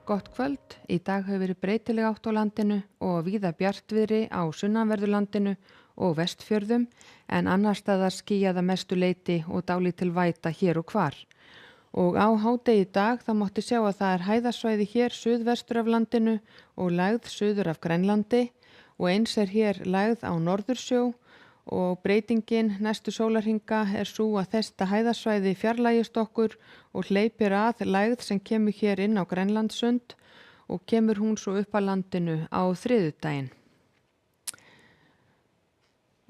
Gott kvöld. Í dag hefur verið breytileg átt á landinu og víða bjartviðri á sunnanverðurlandinu og vestfjörðum en annar staðar skýjað að mestu leyti og dálítil væta hér og hvar. Og á hádegi í dag þá mátti sjá að það er hæðasvæði hér suðvestur af landinu og lægð suður af Grænlandi og eins er hér lægð á Norðursjó og breytingin næstu sólarhringa er sú að þetta hæðasvæði fjarlægist okkur og hleypir að lægð sem kemur hér inn á Grænlandssund og kemur hún svo upp að landinu á þriðjudaginn.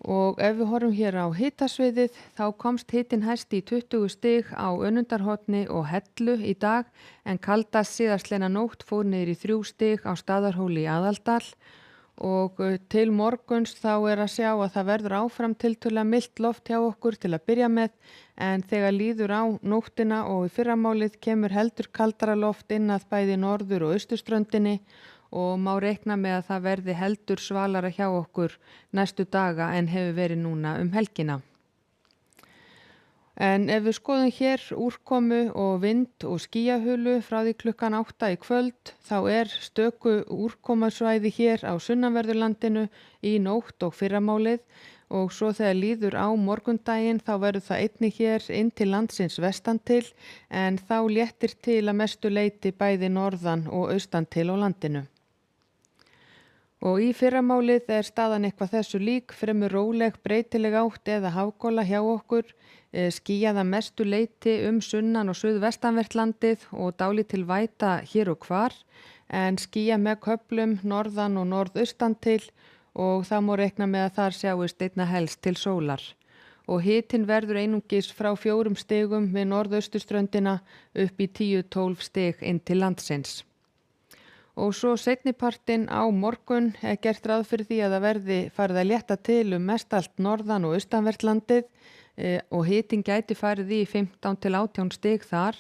Og ef við horfum hér á hitasviðið þá komst hitinn hæst í 20 stig á Önundarhorni og Hellu í dag en kaldast síðastleina nótt fór niður í 3 stig á Staðarhóli í Aðaldal og til morguns þá er að sjá að það verður áfram tiltölulega milt loft hjá okkur til að byrja með en þegar líður á nóttina og í fyrramálið kemur heldur kaldara loft inn að bæði norður- og austurströndinni og má reikna með að það verði heldur svalara hjá okkur næstu daga en hefur verið núna helgina. En ef við skoðum hér úrkomu og vind og skýjahulu frá því klukkan 8 í kvöld þá er stöku úrkomasvæði hér á sunnanverðurlandinu í nótt og fyrramálið og svo þegar líður á morgundaginn þá verður það einnig hér inn til landsins vestan til en þá léttir til að mestu leyti bæði norðan og austan til á landinu. Og í fyrramálið er staðan eitthvað þessu lík, fremur róleg breytileg átt eða hafgola hjá okkur, skýjað að mestu leyti sunnan- og suðvestanvert landið og dálítil væta hér og hvar, en skýjað með köflum norðan og norðaustan til og það má reikna með að þar sjáist einna helst til sólar. Og hitinn verður einungis frá 4 stigum við norðausturströndina upp í 10-12 stig inn til landsins. Og svo seinnipartinn á morgun er gert ráð fyrir því að það verði farið að létta til mestallt norðan- og austanvert landið og hitinn gæti farið í 15-18 stig þar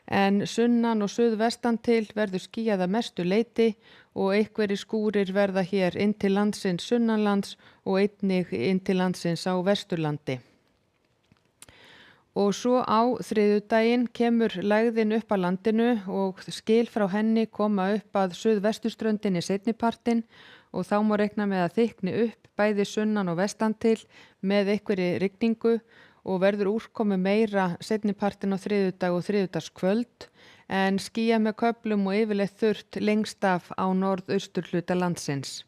en sunnan- og suðvestan til verður skýjað að mestu leyti og einhverjir skúrir verða hér inn til landsins sunnanlands og einnig inn til landsins á vesturlandi. Og svo á þriðjudaginn kemur lægðin upp að landinu og skil frá henni koma upp að suðvesturströndinni seinnipartinn og þá má reikna með að þykkni upp bæði sunnan og vestan til með einhverri rigningu og verður úrkomu meira seinnipartinn á þriðjudag og þriðjudagskvöld en skýjað með köflum og yfirleitt þurrt lengst af á norðausturhluta landsins.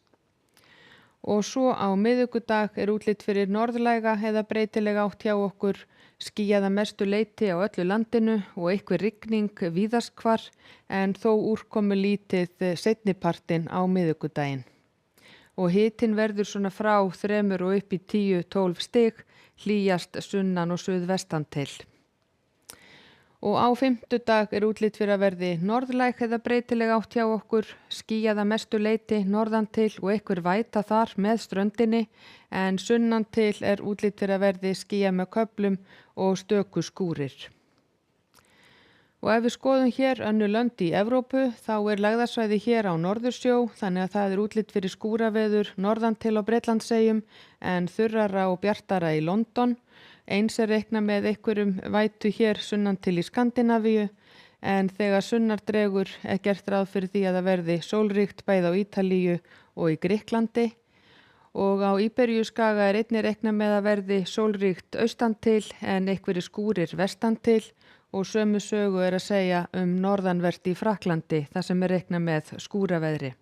Og svo á miðvikudag er útlit fyrir norðlæga eða breytileg átt hjá okkur, skýjað að mestu leyti á öllu landinu og einhver rigning víðast hvar en þó úrkomu lítið seinnipartinn á miðvikudaginn. Og hitinn verður svona frá 3 og upp í 10-12 stig, hlýjast sunnan og suðvestan til. Og á fimmtudag er útlit fyrir að verði norðlæg eða breytileg átt hjá okkur, skýjað að mestu leyti norðan til og einhver væta þar með ströndinni en sunnan til er útlit fyrir að verði skýjað með köflum og stöku skúrir. Og ef við skoðum hér önnur lönd í Evrópu þá er lægðasvæði hér á Norðursjó þannig að það er útlit fyrir skúraveður norðan til á Bretlandseyjum en þurrara og bjartara í London. Eins er reikna með einhverjum vætu hér sunnan til í Skandinavíu en þegar sunnar dregur er gert ráð fyrir því að það verði sólríkt bæði á Ítalíu og í Grikklandi og á Íberíuskaga er einnig reikna með að verði sólríkt austan til en einhverjir skúrir vestan til og sömu sögu er að segja norðanvert í Frakklandi þar sem er reikna með skúraveðri.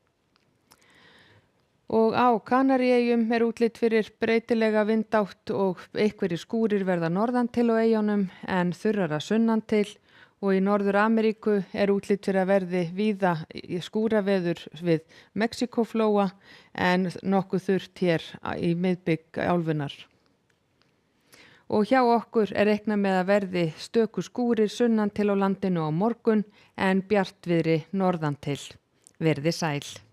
Og á Kanaríeyjum er útlit fyrir breytilega vindátt og einhverjir skúrir verða norðan til á eyjunum en þurrara sunnan til og í Norður-Ameríku er útlit fyrir að verði víða skúraveður við Mexíkóflóa en nokkuð þurrt hér í miðbik álfunnar. Og hjá okkur er reiknað með að verði stöku skúrir sunnan til á landinu á morgun en bjartviðri norðan til. Verði sæl.